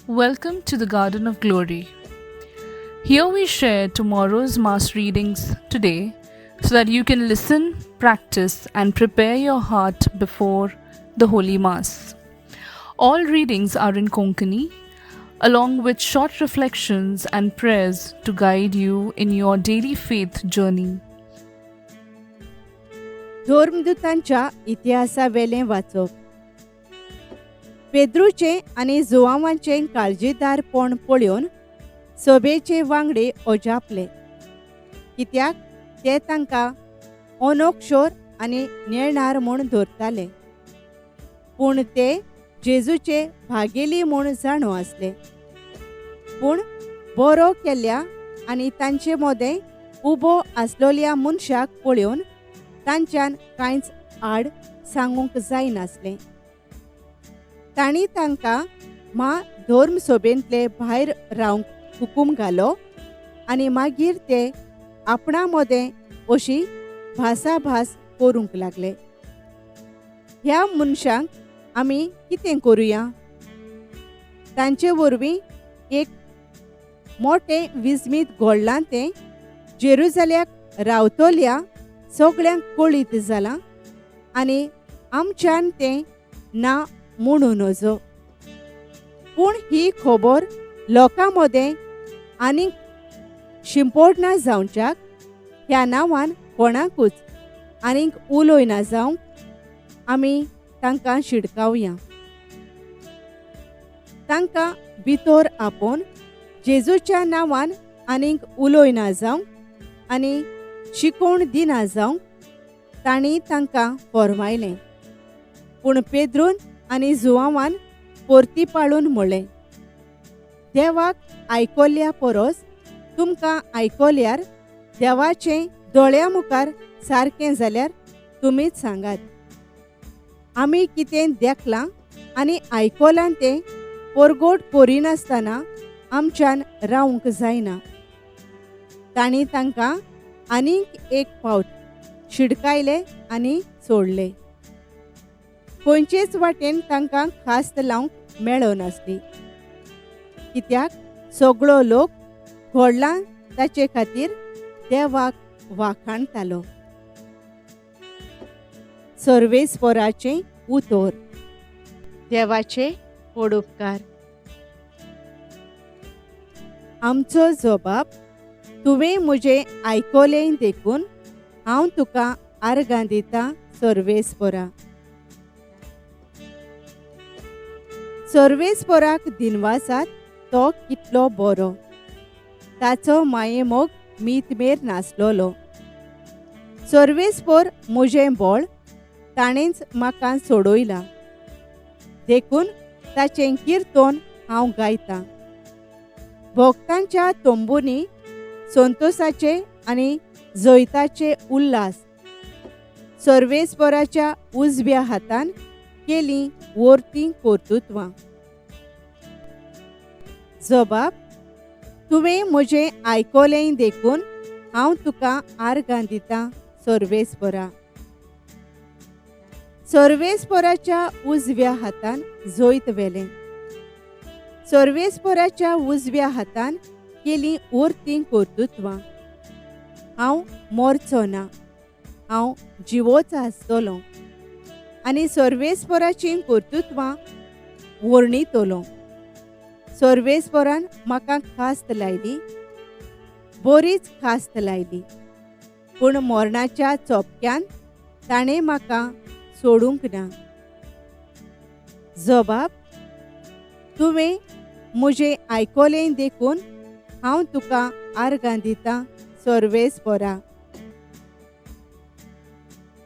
Welcome to the Garden of Glory. Here we share tomorrow's Mass readings today so that you can listen, practice, and prepare your heart before the Holy Mass. All readings are in Konkani, along with short reflections and prayers to guide you in your daily faith journey. धर्मदूतांच्या इतिहासावेलें वाचप. पेद्रूचे आनी जोआवांचे काळजीदारपण पळोवन सभेचे वांगडी अजापले, कित्याक ते तांकां अनोक्षर आनी नेणार म्हूण धरताले. पूण ते जेजूचे भागेली म्हूण जाणो आसले. पूण बरो केल्ल्या आनी तांचे मोदें उबो आसलोल्या मनशाक पळोवन तांच्यान कांयच आड सांगूंक जायनासलें. तांणी तांकां धर्म सभेंतले भायर रावंक हुकूम घालो आनी मागीर ते आपणा मोदें अशी भासाभास करूंक लागले. ह्या मनशांक आमी कितें करुया? तांचे वरवीं एक मोठें विस्मीत घडलां तें जेरुजाल्याक रावतल्या सगळ्यांक कळीत जालां आनी आमच्यान तें ना म्हणून नजो. पूण ही खबर लोकां मोदें आनीक शिंपडना जावच्याक ह्या नांवान कोणाकूच आनीक उलोयना जावंक आमी तांकां शिडकावया. तांकां भितर आपोवन जेजूच्या नांवान आनीक उलोयना जावंक आनी शिकोवण दिना जावंक तांणी तांकां फरमायलें. पूण पेद्रून आनी जोआवान परतीपाळून म्हणलें, देवाक आयकल्ल्या परस तुमकां आयकल्यार देवाचें दोळ्या मुखार सारकें जाल्यार तुमीच सांगात. आमी कितें देखलां आनी आयकलां तें परगट करिनासतना आमच्यान रावंक जायना. तांणी तांकां आनीक एक फावट शिडकायले आनी सोडले. खंयचेच वाटेन तांकां खास्त लावंक मेळो नासली, कित्याक सगळो लोक घडलां ताचे खातीर देवाक वाखाणतालो. सर्वेस्पराचें उतर. देवाचे पडुपकार. आमचो जबाब. तुवें म्हजें आयकलें देखून हांव तुका आर्गां दितां सर्वेस्परा. सर्वेस्पराक दिनवासात तो कितलो बरो, ताचो मायेमोग मीतमेर नासलोलो. सर्वेस्पर म्हजें बळ ताणेंच म्हाका सोडयलां, देखून ताचें किर्तन हांव गायतां. भक्तांच्या तंबुनी संतोसाचे आनी जैताचे उल्हास. सर्वेस्पराच्या उजव्या हातान केलीं वर्तीं कर्तुत्वां. जबाब. तुवें म्हजें आयकलें देखून हांव तुका आर्गां दितां सर्वेस्परा. सर्वेस्पराच्या उजव्या हातान जैत वेलें. सर्वेस्पराच्या उजव्या हातान केलीं वर्तीं कर्तुत्वां. हांव मरचो ना, हांव जिवोच आसतलों आनी सर्वेस्पराचीं कर्तुत्वां वर्णितलों. सर्वेस्परान म्हाका खास्त लायली, बरीच खास्त लायली. पूण मरणाच्या चोपक्यान ताणें म्हाका सोडूंक ना. जबाब. तुवें म्हजें आयकलें देखून हांव तुका आर्गां दितां सर्वेस्परा.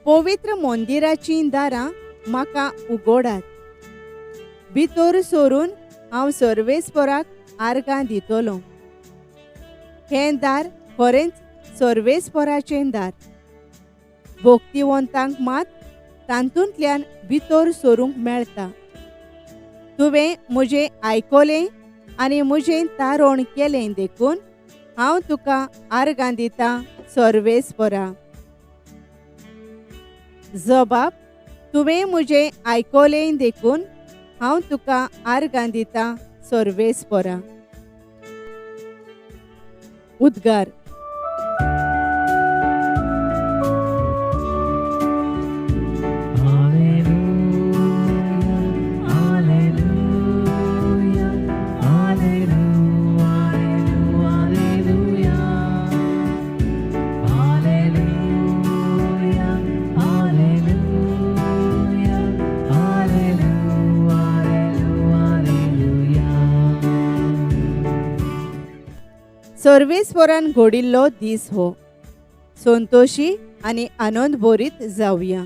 पवित्र मंदिराचीं दारां म्हाका उगडात. भितर सरून हांव सर्वेस्पराक आर्गां दितलों. हें दार खरेंच सर्वेस्पराचें दार. भक्तिवंतांक मात तांतूंतल्यान भितर सरूंक मेळटा. तुवें म्हजें आयकलें आनी म्हजें तारण केलें देखून हांव तुका आर्गां दितां सर्वेस्परा. जबाब. तुवें म्हजें आयकलें देखून हांव तुका आर्गां दितां सर्वेस्परा. उद्गार. सर्वेस्परान घोडिल्लो दीस हो. संतोशी आनी आनंद भरीत जावया.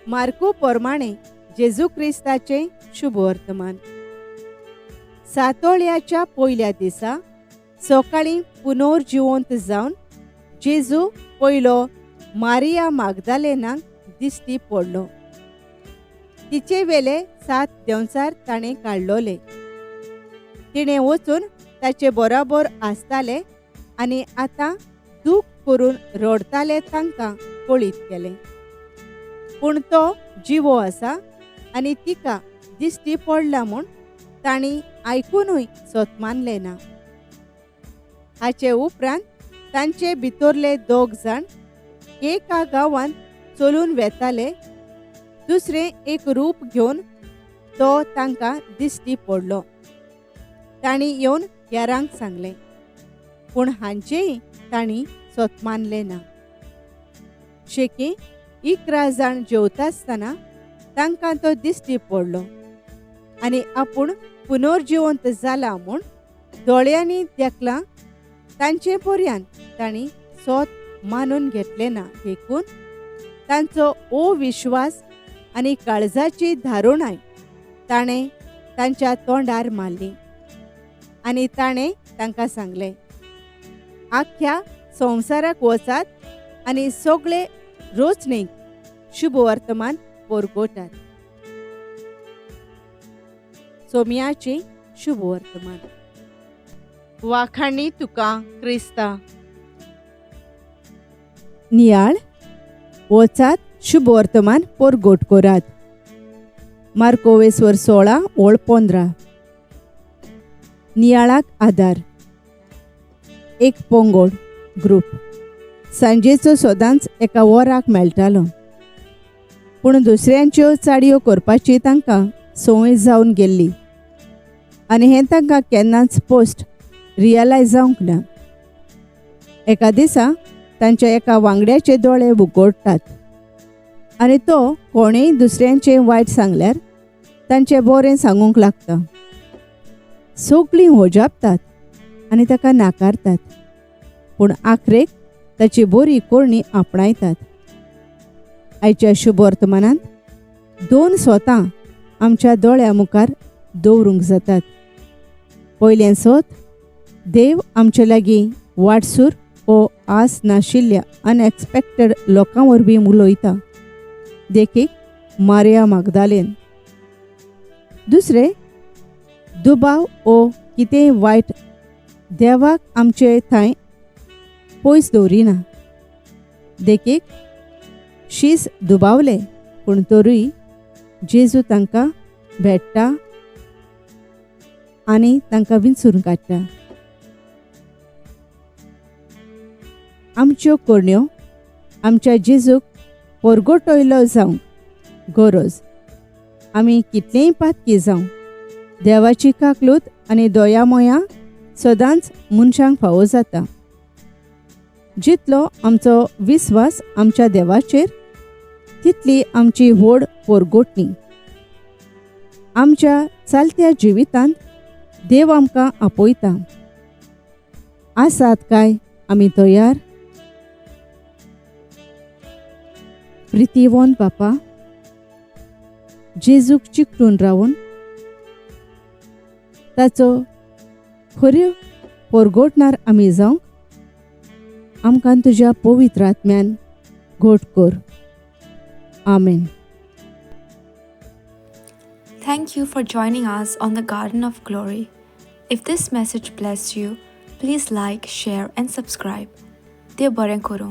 मार्को प्रमाणे जेजू क्रिस्ताचे शुभ वर्तमान. सातोळ्याच्या पयल्या दिसा सकाळीं पुनर्जिवंत जावन जेजू पयलो मारिया मागदालेनाक दिश्टी पडलो. तिचे वेले 7 देंवचार ताणें काडलोले. तिणें वचून ताचे बरोबर आसताले आनी आतां दूख करून रडताले तांकां पळीत केलें. पूण तो जिवो आसा आनी तिका दिश्टी पडला म्हूण तांणी आयकूनय सोतमानलें ना. हाचे उपरांत तांचे भितरले 2 जाण एका गांवांत चलून वेताले. दुसरें एक रूप घेवन तो तांकां दिश्टी पडलो. तांणी येवन हेरांक सांगलें, पूण हांचेय तांणी सोतमानलें ना. शेकी 11 जाण जेवता आसतना तांकां तो दिश्टी पडलो आनी आपूण पुनर्जिवंत जाला म्हूण दोळ्यांनी देखलां तांचे पर्यान तांणी सोत मानून घेतलें ना देखून तांचो अविश्वास आनी काळजाची धारुणाय ताणें तांच्या तोंडार मारली. आनी ताणें तांकां सांगलें, आख्या संवसाराक वचात आनी सगळे रोचणेक शुभ वर्तमान परगटात. सोमयाची शुभ वर्तमान. वाखाणी तुका क्रिस्ता. नियाळ वचात शुभ वर्तमान परगट करात. मार्कोवेस्वर 16:15. नियाळाक आदार. एक पंगड ग्रूप. सांजेचो सदांच एका वराक मेळटालो, पूण दुसऱ्यांच्यो चाडयो करपाची तांकां संवय जावन गेल्ली आनी हें तांकां केन्नाच पोस्ट रियलायज जावंक ना. एका दिसा तांच्या एका वांगड्याचे दोळे उगडटात आनी तो कोणेय दुसऱ्यांचें वायट सांगल्यार तांचें बरें सांगूंक लागता. सगळीं होजापतात आनी ताका नाकारतात, पूण आखरेक ताची बरी कोरणी आपणायतात. आयच्या शुभ वर्तमानांत 2 स्वतां आमच्या दोळ्या मुखार दवरूंक जातात. पयलें सोत, देव आमचे लागीं वाटसूर ओ आस नाशिल्ल्या अनएक्सपेक्टेड लोकां वरवीं उलयता, देखीक मारिया मागदालेन. दुसरें, दुबाव ओ कितेंय वायट देवाक आमचे थंय पयस दवरिना. देखीक शीस दुबावले, पूण तरूय जेजू तांकां भेटता आनी तांकां विंचून काडटा. आमच्यो कोरण्यो आमच्या जेजूक परगटयलो जावंक गरज. आमी कितलेंय पातकी जावं, देवाची काकलूत आनी दयामया सदांच मनशांक फावो जाता. जितलो आमचो विस्वास आमच्या देवाचेर, तितली आमची व्हड परगटणी. आमच्या चलत्या जिवितांत देव आमकां आपयता. आसात काय आमी तयार? प्रितीवंत बापा, जेजूक चिकटून रावन ताचो खऱ्यो परगोटणार आमी जावंक आमकां तुज्या पवित्र आत्म्यान घोट कर. आमेन. Thank you for joining us on the Garden of Glory. If this message blessed you, please like, share, and subscribe. Dev Baren Koro.